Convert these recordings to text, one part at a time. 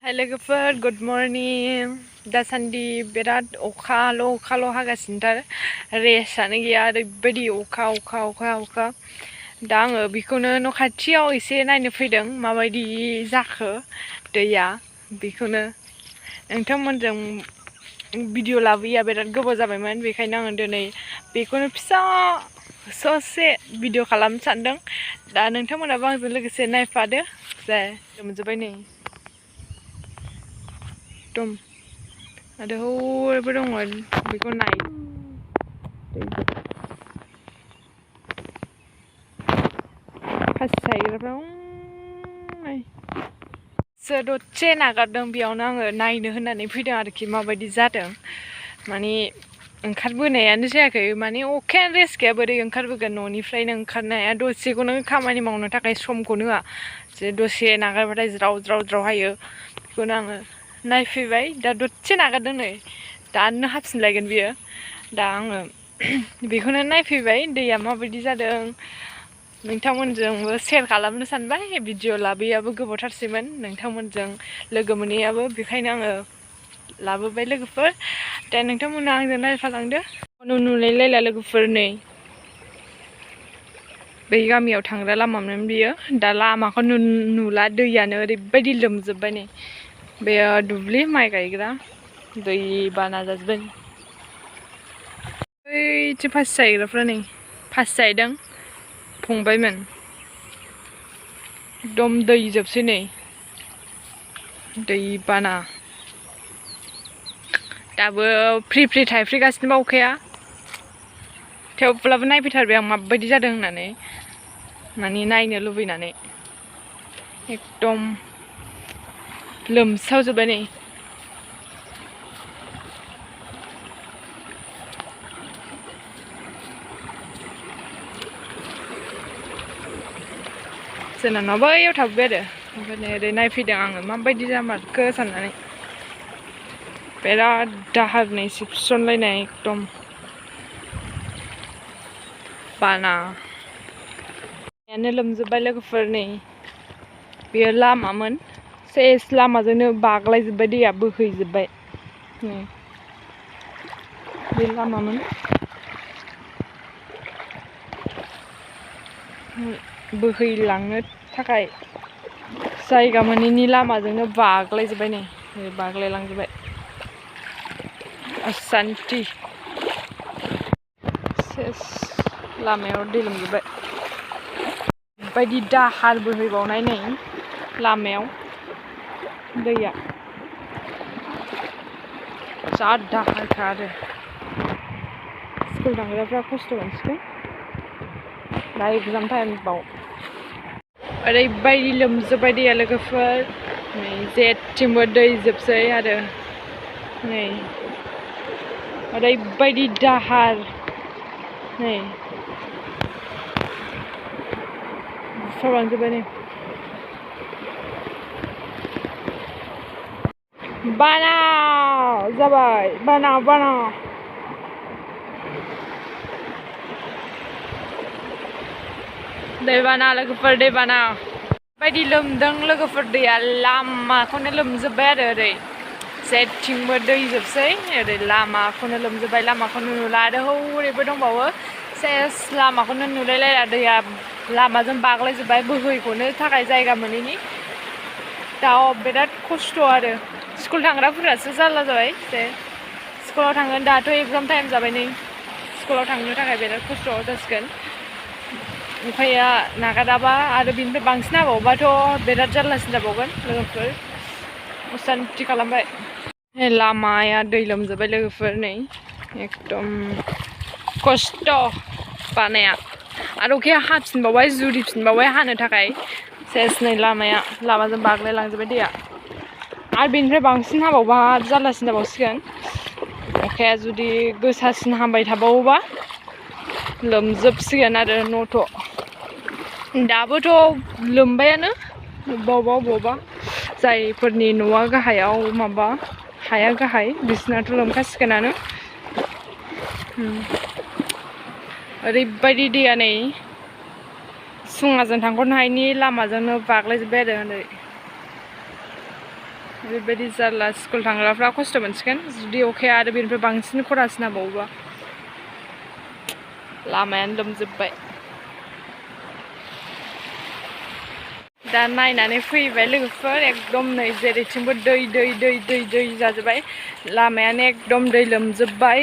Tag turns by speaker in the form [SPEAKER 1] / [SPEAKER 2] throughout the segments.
[SPEAKER 1] लोगोफोर good morning दासान्दि बिराद अखाल' हागासिनोथार रेस्टआनो गैया ओरैबायदि अखा दा आङो बेखौनो न' खाथियाव एसे नायनो फैदों माबायदि जाखो दैया बेखौनो नोंथांमोनजों भिडिअ लाबोयैया बिराद गोबाव जाबायमोन बेखायनो आङो दिनै बेखौनो फिसा ससे भिडिअ खालामनो सानदों दा नोंथांमोनाबो आंजों लोगोसे नायफादो जे लोमजोब्बाय नै एकदम आरो हौरैबो दङ बेखौ नाय फासि साहैग्राफ्रा दसे नागारदों बेयावनो आङो नायनो होननानै फैदों आरोखि माबायदि जादों माने ओंखारबोनायानो जायाखै माने अखायानो रेस्ट गैया बोरै ओंखारबोगोन न'निफ्रायनो ओंखारनाया दसेखौनो खामानि मावनो थाखाय समखौनो होआ जे दसे नागारबाथाय ज्राव हायो बेखौनो आङो नायफैबाय दा दसे नागारदों नै दानो हाफिनलायगोन बियो दा आङो बेखौनो नायफैबाय दैया माबायदि जादों नोंथांमोनजोंबो शेयार खालामनो सानबाय भिडिअ लाबोयैयाबो गोबावथारसैमोन नोंथांमोनजों लोगो मोनैयाबो बेखायनो आङो लाबोबाय लोगोफोर दा नोंथांमोना आंजों नायफालांदो नुलायलायला लोगोफोर नै बै गामियाव थांग्रा लामामोन बियो दा लामाखौ नुला दैयानो ओरैबायदि लोमजोब्बाय नै बेयो दुब्लि माइ गायग्रा दै बाना जाजोब्बाय ओइथिं फासि साहैग्राफ्रा नै फासि साहैदों फंबायमोन एकदम दै जोबसै नै दै बाना दाबो फ्रि थाइफ्रिगासिनोबा अखाया थेवब्लाबो नायफैथारबाय आं माबायदि जादों होननानै माने नायनो लुबैनानै एकदम लोमसावजोब्बाय नै जोंनाव बैयाव थाबोबाय आरो ओमफ्राय ओरै नायफैदों आङो माबायदि जामारखो साननानै बिराद दाहार नै सिबस्रनलायनाय एकदम बानायानो लोमजोब्बाय लोगोफोर नै बेयो लामामोन सेस लामाजोंनो बाग्लायजोब्बाय दैया बोहैजोब्बाय नै बे लामामोन बोहैलांनो थाखाय जायगा मोनैनि लामाजोंनो बाग्लायजोब्बाय नै बाग्लायलांजोब्बाय असान्ति सेस लामायाव दै लोमजोब्बाय बायदि दाहार बोहैबावनाय नै लामायाव दैया जा दाहारखा आरो स्कुल थांग्राफ्रा खस्थ' मोनसिगोन दा एग्जाम टाइमबाव ओरैबायदि लोमजोब्बाय दैया लोगोफोर नै जेथिंबो दै जोबसै आरो नै ओरैबायदि दाहार नै बुस्रावलांजोब्बाय नै बाना जाबाय बाना दैबाना लोगोफोर दैबाना बायदि लोमदों लोगोफोर दैया लामाखौनो लोमजोब्बाय आरो ओरै जेथिंबो दै जोबसै ओरै लामाखौनो लोमजोब्बाय लामाखौनो नुला आरो हौरैबो दंबावो सेस लामाखौनो नुलायलायला दैया लामाजों बाग्लायजोब्बाय बोहैखौनो थाखाय जायगा मोनैनि दा बिराद खस्थ' आरो स्कुल थांग्राफोरासो जारला जाबाय जे स्कुलाव थांगोन दाथ' एग्जाम टाइम जाबाय नै स्कुलाव थांनो थाखाय बिराद खस्थ' जासिगोन अखाया नागाराबा आरो बिनिफ्राय बांसिन हाबावबाथ' बिराद जारलासिन जाबावगोन लोगोफोर असान्ति खालामबाय लामाया दै लोमजोब्बाय लोगोफोर नै एकदम खस्थ' बानाया आरो अखाया हाफिनबावबाय जुरिफिनबावबाय हानो थाखाय सेस नै लामाजों बाग्लायलांजोब्बाय दैया आरो बेनिफ्राय बांसिन हाबावबा जारलासिन जाबावसिगोन अखाया जुदि गोसासिन हामबाय थाबावोबा लोमजोबसिगोन आरो न'थ' दाबोथ' लोमबायानो बबावबा जायफोरनि न'आ गाहायाव माबा हाया गाहाय बिसोरनाथ' लोमखासिगोनानो ओरैबायदि दैया नै सुङाजों थांख'नो हायैनि लामाजोंनो बाग्लायजोब्बाय आरो ओरै बेबायदि जारला स्कुल थांग्राफ्रा खस्थ' मोनसिगोन जुदि अखाया आरो बेनिफ्राय बांसिन खरासिन हाबावोबा लामायानो लोमजोब्बाय दा नायनानै फैबाय लोगोफोर एकदम नै जेरैथिंबो दै दै दै दै दै जाजोब्बाय लामायानो एकदम दै लोमजोब्बाय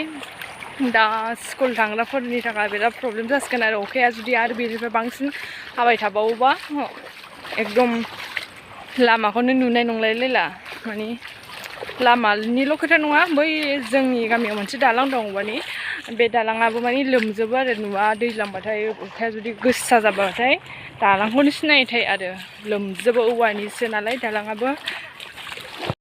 [SPEAKER 1] दा स्कुल थांग्राफोरनि थाखाय बिराद प्रब्लेम जासिगोन आरो अखाया जुदि आरो बेनिफ्राय बांसिन हाबाय थाबावोबा एकदम लामाखौनो नुनाय नंलायलायला माने लामानिल' खोथा नङा बै जोंनि गामियाव मोनसे दालां दं औवानि बे दालाङाबो माने लोमजोबो आरो नुवा दैज्लांबाथाय अखाया जुदि गोसा जाबाथाय दालांखौनो सिनायथाय आरो लोमजोबो औवानिसो नालाय दालाङाबो